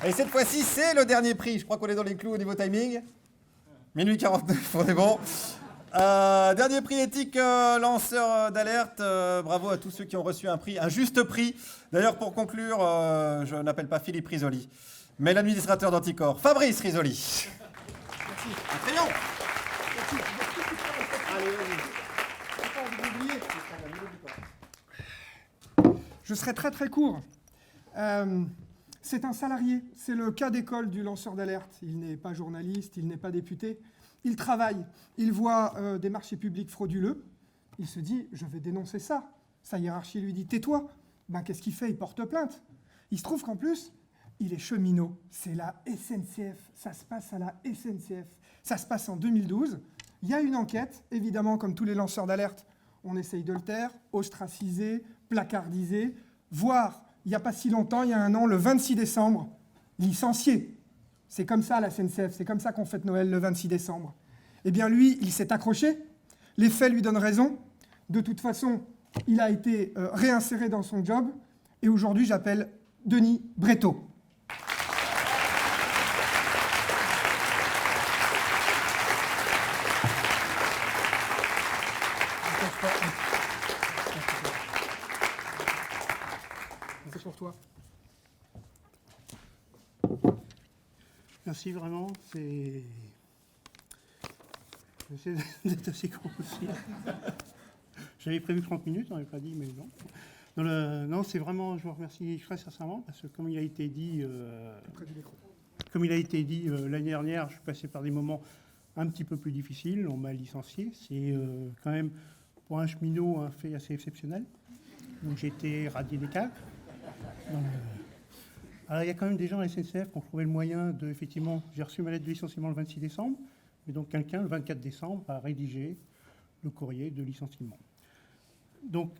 Et cette fois-ci, c'est le dernier prix. Je crois qu'on est dans les clous au niveau timing. Minuit 49, on est bon. Dernier prix éthique lanceur d'alerte. Bravo à tous ceux qui ont reçu un prix, un juste prix. D'ailleurs, pour conclure, je n'appelle pas Philippe Risoli, mais l'administrateur d'Anticor, Fabrice Risoli. Merci. Un crayon. Je serai très très court. C'est un salarié, c'est le cas d'école du lanceur d'alerte. Il n'est pas journaliste, il n'est pas député. Il travaille, il voit des marchés publics frauduleux. Il se dit, je vais dénoncer ça. Sa hiérarchie lui dit, tais-toi. Ben, qu'est-ce qu'il fait? Il porte plainte. Il se trouve qu'en plus, il est cheminot. C'est la SNCF. Ça se passe à la SNCF. Ça se passe en 2012. Il y a une enquête, évidemment, comme tous les lanceurs d'alerte. On essaye de le taire, ostraciser, placardiser, voire, il n'y a pas si longtemps, il y a un an, le 26 décembre, licencié. C'est comme ça la SNCF, c'est comme ça qu'on fête Noël le 26 décembre. Eh bien lui, il s'est accroché, les faits lui donnent raison. De toute façon, il a été réinséré dans son job. Et aujourd'hui, j'appelle Denis Breteau. C'est pour toi. Merci vraiment. J'essaie d'être assez court aussi. J'avais prévu 30 minutes, on n'avait pas dit, mais non. Non, c'est vraiment, je vous remercie très sincèrement, parce que comme il a été dit, l'année dernière, je suis passé par des moments un petit peu plus difficiles, on m'a licencié. C'est quand même, pour un cheminot, un fait assez exceptionnel. Donc j'ai été radié des câbles. Alors il y a quand même des gens à la SNCF qui ont trouvé le moyen de, effectivement, j'ai reçu ma lettre de licenciement le 26 décembre, mais donc quelqu'un, le 24 décembre, a rédigé le courrier de licenciement. Donc,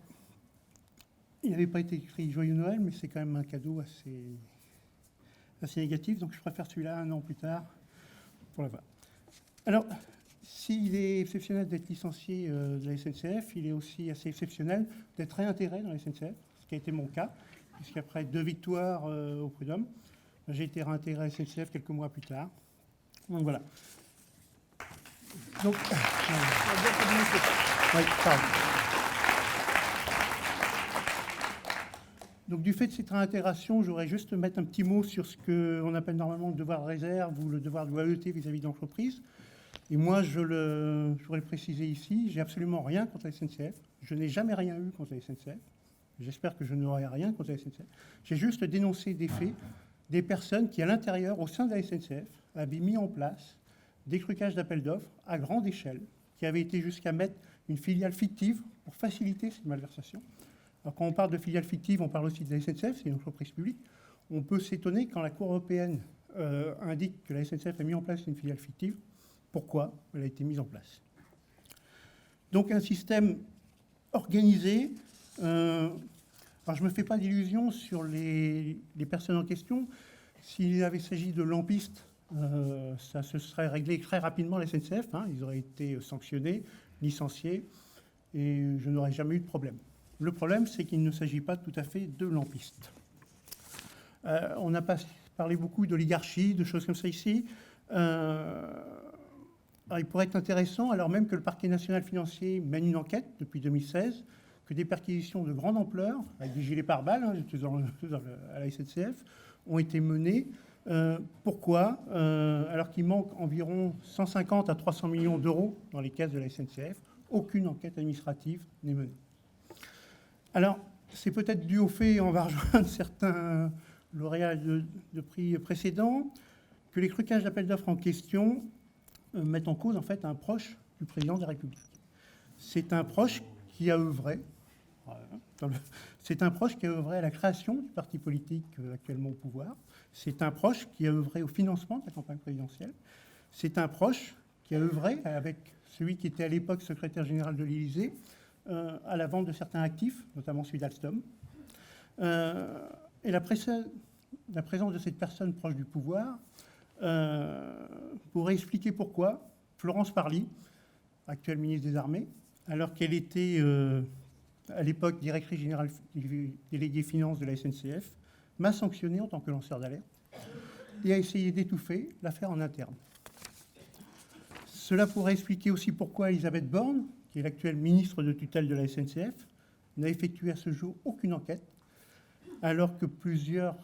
il n'avait pas été écrit Joyeux Noël, mais c'est quand même un cadeau assez négatif, donc je préfère celui-là un an plus tard pour l'avoir. Alors, s'il est exceptionnel d'être licencié de la SNCF, il est aussi assez exceptionnel d'être réintégré dans la SNCF, ce qui a été mon cas, puisqu'après 2 victoires au prud'homme, j'ai été réintégré à la SNCF quelques mois plus tard. Donc voilà. Donc, oui, pardon. Donc du fait de cette réintégration, je voudrais juste mettre un petit mot sur ce qu'on appelle normalement le devoir de réserve ou le devoir de loyauté vis-à-vis de l'entreprise. Et moi, je voudrais le préciser ici, j'ai absolument rien contre la SNCF. Je n'ai jamais rien eu contre la SNCF. J'espère que je n'aurai rien contre la SNCF. J'ai juste dénoncé des faits, des personnes qui, à l'intérieur, au sein de la SNCF, avaient mis en place des trucages d'appels d'offres à grande échelle, qui avaient été jusqu'à mettre une filiale fictive pour faciliter cette malversation. Alors, quand on parle de filiale fictive, on parle aussi de la SNCF, c'est une entreprise publique. On peut s'étonner quand la Cour européenne indique que la SNCF a mis en place une filiale fictive. Pourquoi elle a été mise en place? Donc un système organisé. Alors je ne me fais pas d'illusions sur les personnes en question. S'il avait s'agi de lampistes, ça se serait réglé très rapidement à la SNCF. Ils auraient été sanctionnés, licenciés, et je n'aurais jamais eu de problème. Le problème, c'est qu'il ne s'agit pas tout à fait de lampistes. On n'a pas parlé beaucoup d'oligarchie, de choses comme ça ici. Alors, il pourrait être intéressant, alors même que le parquet national financier mène une enquête depuis 2016, que des perquisitions de grande ampleur, avec des gilets pare-balles à la SNCF, ont été menées. Pourquoi alors qu'il manque environ 150 à 300 millions d'euros dans les caisses de la SNCF, aucune enquête administrative n'est menée. Alors, c'est peut-être dû au fait, on va rejoindre certains lauréats de prix précédents, que les trucages d'appels d'offres en question mettent en cause en fait un proche du président de la République. C'est un proche qui a œuvré, c'est un proche qui a œuvré à la création du parti politique actuellement au pouvoir. C'est un proche qui a œuvré au financement de la campagne présidentielle. C'est un proche qui a œuvré avec celui qui était à l'époque secrétaire général de l'Élysée à la vente de certains actifs, notamment celui d'Alstom. Et la présence de cette personne proche du pouvoir pourrait expliquer pourquoi Florence Parly, actuelle ministre des Armées, alors qu'elle était à l'époque directrice générale déléguée finances de la SNCF, m'a sanctionné en tant que lanceur d'alerte. et a essayé d'étouffer l'affaire en interne. Cela pourrait expliquer aussi pourquoi Elisabeth Borne, qui est l'actuelle ministre de tutelle de la SNCF, n'a effectué à ce jour aucune enquête, alors que plusieurs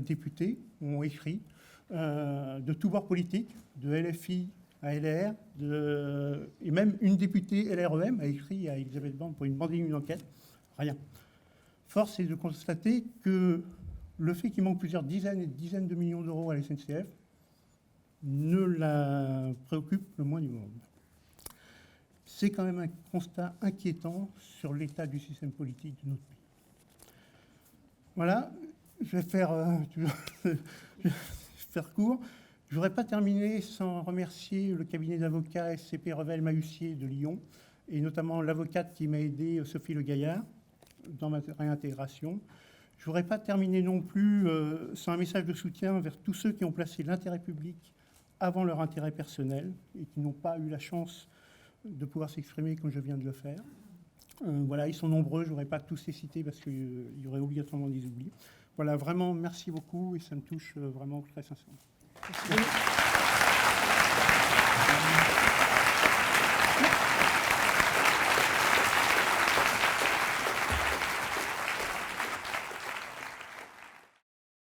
députés ont écrit de tous bords politiques, de LFI à LR, et même une députée LREM a écrit à Elisabeth Borne pour lui demander une enquête. Rien. Force est de constater que le fait qu'il manque plusieurs dizaines et dizaines de millions d'euros à la SNCF ne la préoccupe le moins du monde. C'est quand même un constat inquiétant sur l'état du système politique de notre pays. Voilà, je vais faire court. Je ne voudrais pas terminer sans remercier le cabinet d'avocats SCP Revel-Mahussier de Lyon, et notamment l'avocate qui m'a aidé, Sophie Le Gaillard, dans ma réintégration. Je ne voudrais pas terminer non plus sans un message de soutien vers tous ceux qui ont placé l'intérêt public avant leur intérêt personnel et qui n'ont pas eu la chance de pouvoir s'exprimer comme je viens de le faire. Voilà, ils sont nombreux, je ne voudrais pas tous les citer parce qu'il y aurait obligatoirement des oublis. Voilà, vraiment, merci beaucoup et ça me touche vraiment très sincèrement. Merci.